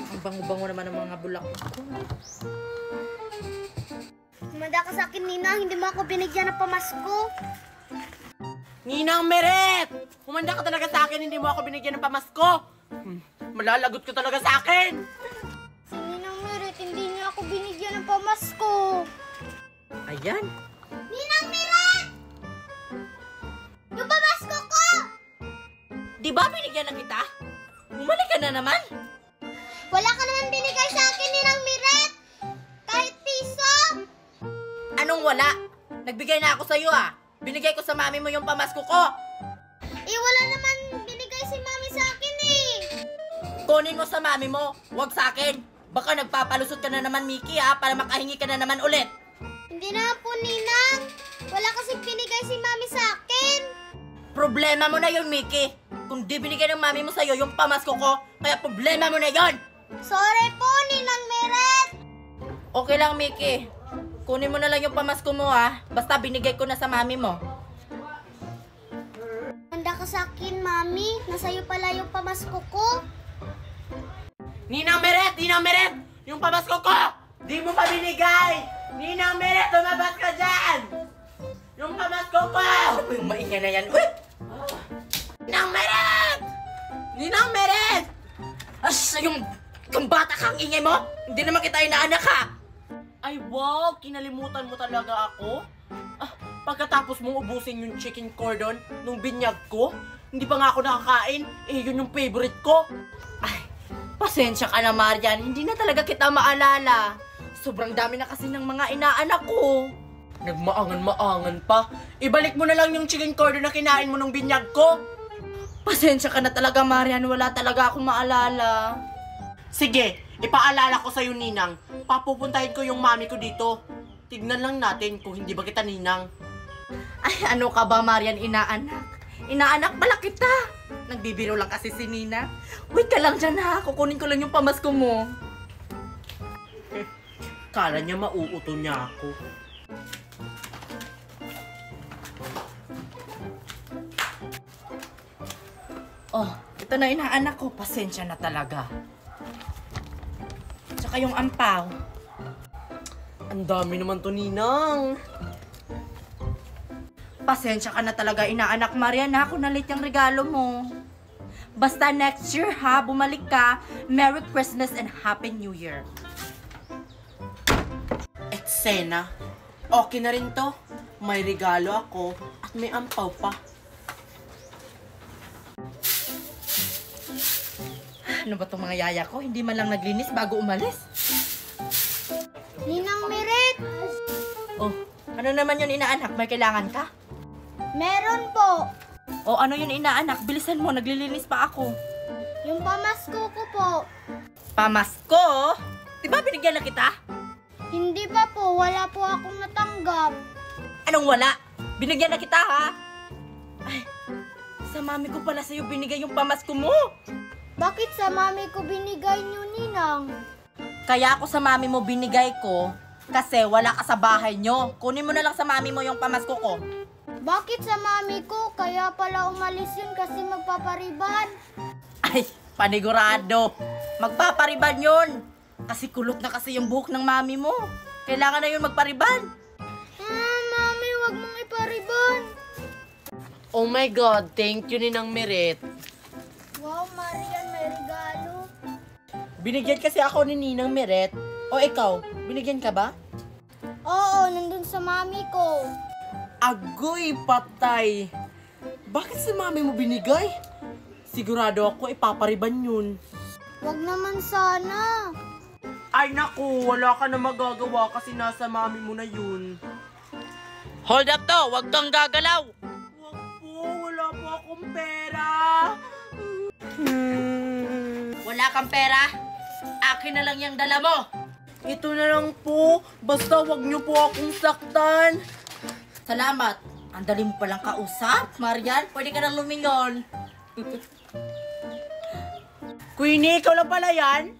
Ang bango-bango naman ng mga bulaklak ko. Humanda ka sa akin, Ninang. Hindi mo ako binigyan ng pamasko. Ninang Meret! Humanda ka talaga sa akin, hindi mo ako binigyan ng pamasko. Malalagot ka talaga sa akin. Si Ninang Meret, hindi niya ako binigyan ng pamasko. Ayan. Ninang Meret! Yung pamasko ko! Di ba binigyan na kita? Bumalik ka na naman. Wala ka naman binigay sa akin, Ninang Meret! Kahit piso! Anong wala? Nagbigay na ako sa'yo ah. Binigay ko sa mami mo yung pamasko ko. Eh, wala naman binigay si Mami sa akin eh. Kunin mo sa mami mo, huwag sa akin. Baka nagpapalusot ka na naman, Mickey ha, para makahingi ka na naman ulit. Hindi na po, Ninang. Wala kasing binigay si Mami sa akin. Problema mo na yun, Mickey. Kung di binigay ng mami mo sa'yo yung pamasko ko, kaya problema mo na yun. Sorry po, Ninang Meret. Okay lang, Mickey. Kunin mo na lang yung pamasko mo ha. Basta binigay ko na sa mami mo. Handa ka sa akin, Mami. Nasa'yo pala yung pamasko ko. Ninang Meret! Ninang Meret! Yung pamasko ko! Di mo pa binigay! Ninang Meret! Lumabas ka dyan! Yung pamasko ko! Yung maingay na yan. Uy! Ninang Meret! Ninang Meret! As, yung bata kang ingay mo? Hindi naman kita inaanak ha! Ay wow! Kinalimutan mo talaga ako? Pagkatapos mong ubusin yung chicken cordon nung binyag ko, hindi pa nga ako nakakain, yun yung favorite ko. Ay, pasensya ka na, Marian. Hindi na talaga kita maalala. Sobrang dami na kasi ng mga inaanak ko. Nagmaangan-maangan pa. Ibalik mo na lang yung chicken cordon na kinain mo nung binyag ko. Pasensya ka na talaga, Marian. Wala talaga akong maalala. Sige, ipaalala ko sa'yo, Ninang. Papupuntahin ko yung mami ko dito. Tignan lang natin kung hindi ba kita ninang. Ay, ano ka ba, Marian, inaanak? Inaanak pala kita. Nagbibiro lang kasi si Nina. Wait ka lang dyan ha, kukunin ko lang yung pamasko mo. Kala niya mauuto niya ako. Oh, ito na inaanak ko. Pasensya na talaga. Tsaka yung ampaw. Ang dami naman to, Ninang. Pasensya ka na talaga, inaanak, Marian, ha? Kung nalit yung regalo mo. Basta next year, ha? Bumalik ka. Merry Christmas and Happy New Year. Eksena. Okay na rin to. May regalo ako at may ampaw pa. Ano ba itong mga yaya ko? Hindi man lang naglinis bago umalis. Ninang Meret! Oh, ano naman yun, inaanak? May kailangan ka? Meron po. O ano yun, inaanak? Bilisan mo, naglilinis pa ako. Yung pamasko ko po. Pamasko? Diba binigyan na kita? Hindi pa po. Wala po akong natanggap. Anong wala? Binigyan na kita, ha? Ay, sa mami ko pala sa'yo binigay yung pamasko mo. Bakit sa Mami ko binigay niyo, Ninang? Kaya ako sa mami mo binigay ko kasi wala ka sa bahay nyo. Kunin mo na lang sa mami mo yung pamasko ko. Bakit sa Mami ko? Kaya pala umalis yun kasi magpapariban. Ay, panigurado. Magpapariban yun. Kasi kulot na kasi yung buhok ng mami mo. Kailangan na yun magpariban. Mami, wag mong ipariban. Oh my God, thank you, Ninang Meret. Wow, Marian, may regalo. Binigyan kasi ako ni Ninang Meret. O ikaw, binigyan ka ba? Oo, nandun sa Mami ko. Agoy, patay. Bakit sa mami mo binigay? Sigurado ako ipapariban yun. Wag naman sana. Ay naku, wala ka na magagawa kasi nasa mami mo na yun. Hold up to, wag kang gagalaw. Wag po, wala po akong pera. Wala kang pera? Akin na lang yung dala mo. Ito na lang po, basta wag niyo po akong saktan. Salamat. Ang dali mo palang kausap, Marian. Pwede ka nang lumingon. Queenie, ikaw lang pala yan?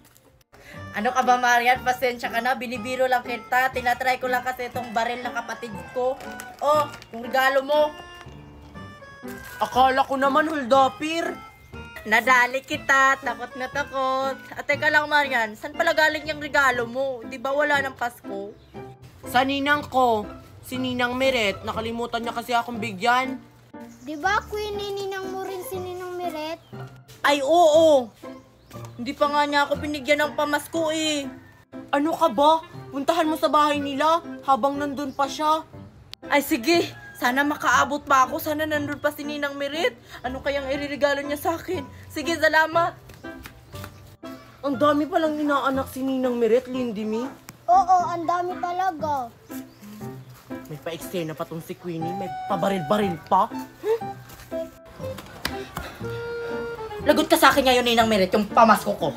Ano ka ba, Marian? Pasensya ka na. Binibiro lang kita. Tinatry ko lang kasi itong baril ng kapatid ko. Oh, yung regalo mo. Akala ko naman huldapir. Nadali kita, takot na takot. At teka lang, Marian, saan pala galing yung regalo mo? Di ba wala ng Pasko? Sa ninang ko, si Ninang Meret. Nakalimutan niya kasi akong bigyan. Di ba, Queenie, ninang mo rin si Ninang Miret? Ay, oo. Hindi pa nga niya ako binigyan ng pamasko eh. Ano ka ba? Puntahan mo sa bahay nila habang nandun pa siya. Ay, sige. Sana makaabot pa ako. Sana nandun pa si Ninang Meret. Ano kayang iririgalo niya sa akin? Sige, salamat. Ang dami palang inaanak si Ninang Meret, Lindy Mi. Oo, ang dami talaga. May pa-eksena pa tong si Queenie. May pabaril-baril pa. Lagot ka sa akin ngayon, Ninang Meret, yung pamasko ko.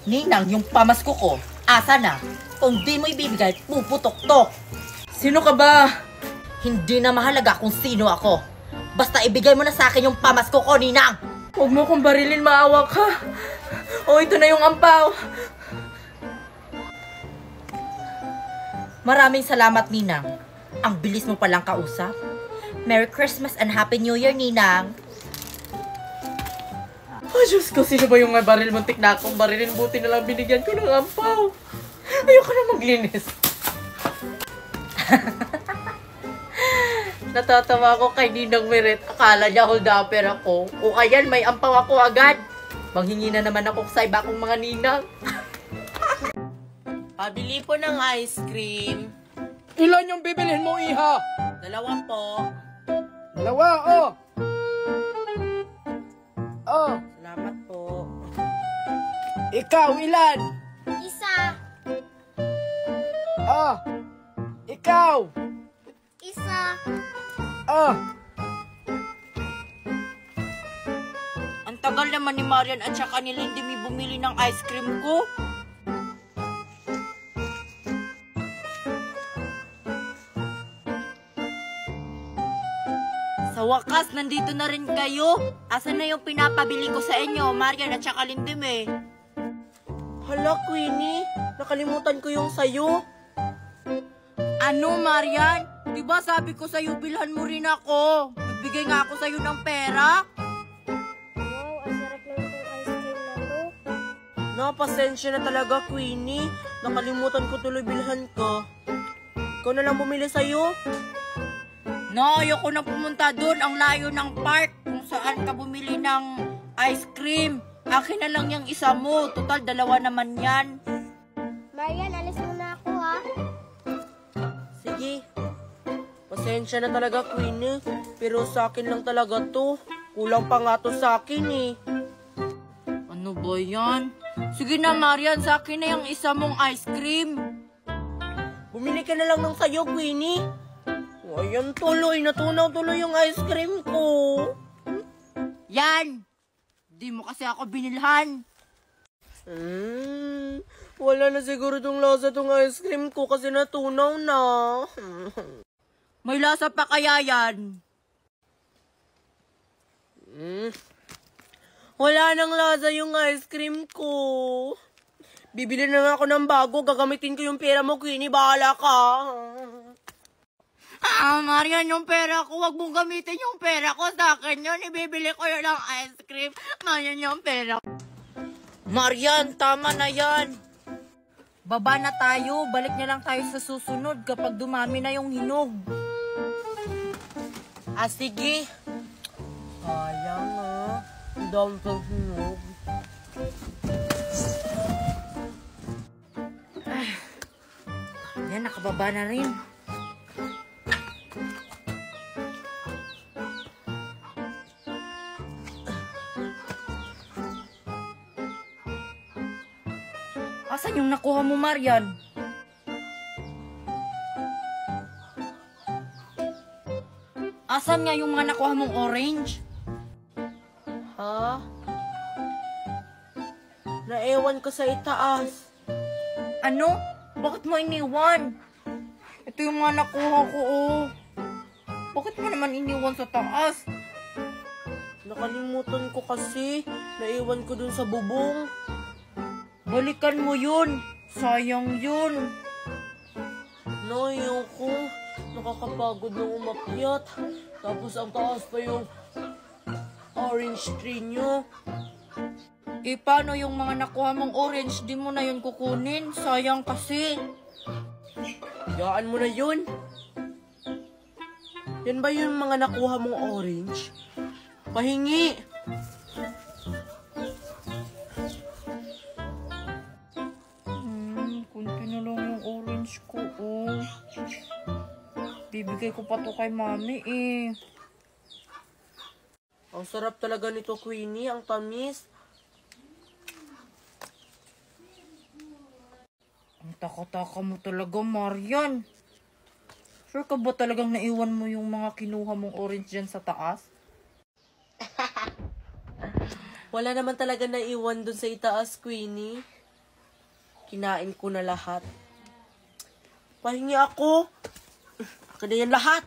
Ninang, yung pamasko ko, asa na? Kung di mo ibibigay, puputok-tok. Sino ka ba? Hindi na mahalaga kung sino ako. Basta ibigay mo na sa akin yung pamasko ko, Ninang. Huwag mo kong barilin, maawa ka. O, ito na yung ampaw. Maraming salamat, Ninang. Ang bilis mo palang kausap. Merry Christmas and Happy New Year, Ninang. Oh, Diyos ko, sino ba yung may baril? Muntik na akong barilin. Buti na lang binigyan ko ng ampaw. Ayoko na maglinis. Natatawa ako kay Ninang Meret. Akala niya hold-upper ako. O ayan, may ampaw ako agad. Manghingi na naman ako sa iba kong mga ninang. Pabili po ng ice cream. Ilan yung bibilhin mo, iha? 2 po. 2, oh. Oh, Salamat po. ikaw, ilan? Isa. Oh, ikaw. Isa. Oh, Ang tagal naman ni Marian at saka ni Lindy may bumili ng ice cream ko. Sa wakas, nandito na rin kayo. Asan na yung pinapabili ko sa inyo, Marian at saka Lindy me? Hala, Queenie. Nakalimutan ko yung sayo. Ano, Marian? Diba sabi ko sa'yo, bilhan mo rin ako. Nagbigay nga ako sa'yo ng pera. Wow, ang sarap lang itong ice cream na to. Pasensya na talaga, Queenie. Nakalimutan ko tuloy bilhan ko. Ikaw na lang bumili sa'yo. No, ayoko na pumunta doon. Ang layo ng park kung saan ka bumili ng ice cream. Akin na lang yung isa mo. Total, 2 naman yan. Marian, alis muna ako, ha? Sige. Pasensya na talaga, Queenie. Pero sa akin lang talaga to. Kulang pa nga to sa akin eh. Ano ba yan? Sige na, Marian. Sa akin na yung isa mong ice cream. Bumili ka na lang ng sayo, Queenie. O, ayan tuloy. Natunaw tuloy yung ice cream ko. Yan! Di mo kasi ako binilhan. Wala na siguro tong lasa tong ice cream ko kasi natunaw na. May lasa pa kaya yan? Wala nang lasa yung ice cream ko. Bibili na nga ako ng bago. Gagamitin ko yung pera mo, Queenie. Bahala ka. Marian, yung pera ko. Huwag mong gamitin yung pera ko sa akin yun. Ibibili ko yun ng ice cream. Marian, yung pera. Marian, tama na yan. Baba na tayo. Balik na lang tayo sa susunod kapag dumami na yung hinog. Sige. Sayang ah. Ang dami pang hinog. Yan, nakababa na rin. Asan yung nakuha mo, Marian? Asan nga yung mga nakuha mong orange? Ha? Naewan ko sa itaas. Ano? Bakit mo iniwan? Ito yung mga nakuha ko, oh. Bakit mo naman iniwan sa taas? Nakalimutan ko kasi. Naiwan ko dun sa bubong. Balikan mo yun. Sayang yun. na, ayoko. Nakakapagod na umakyat. Tapos ang taas pa yung orange tree nyo. Eh, paano yung mga nakuha mong orange? Di mo na yun kukunin. Sayang kasi. Hayaan mo na yun. Yan ba yung mga nakuha mong orange? Pahingi! Kunti na lang yung orange ko, oh. Bibigay ko pa to kay mami, eh. Ang sarap talaga nito, Queenie. Ang tamis. Ang taka-taka mo talaga, Marian. Sure ka ba talagang naiwan mo yung mga kinuha mong orange dyan sa taas? Wala naman talaga naiwan dun sa itaas, Queenie. Kinain ko na lahat. Pahingi ako. Akin na yan lahat.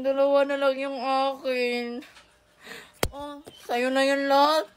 Dalawa na lang yung akin. Oh, sa'yo na yun lahat.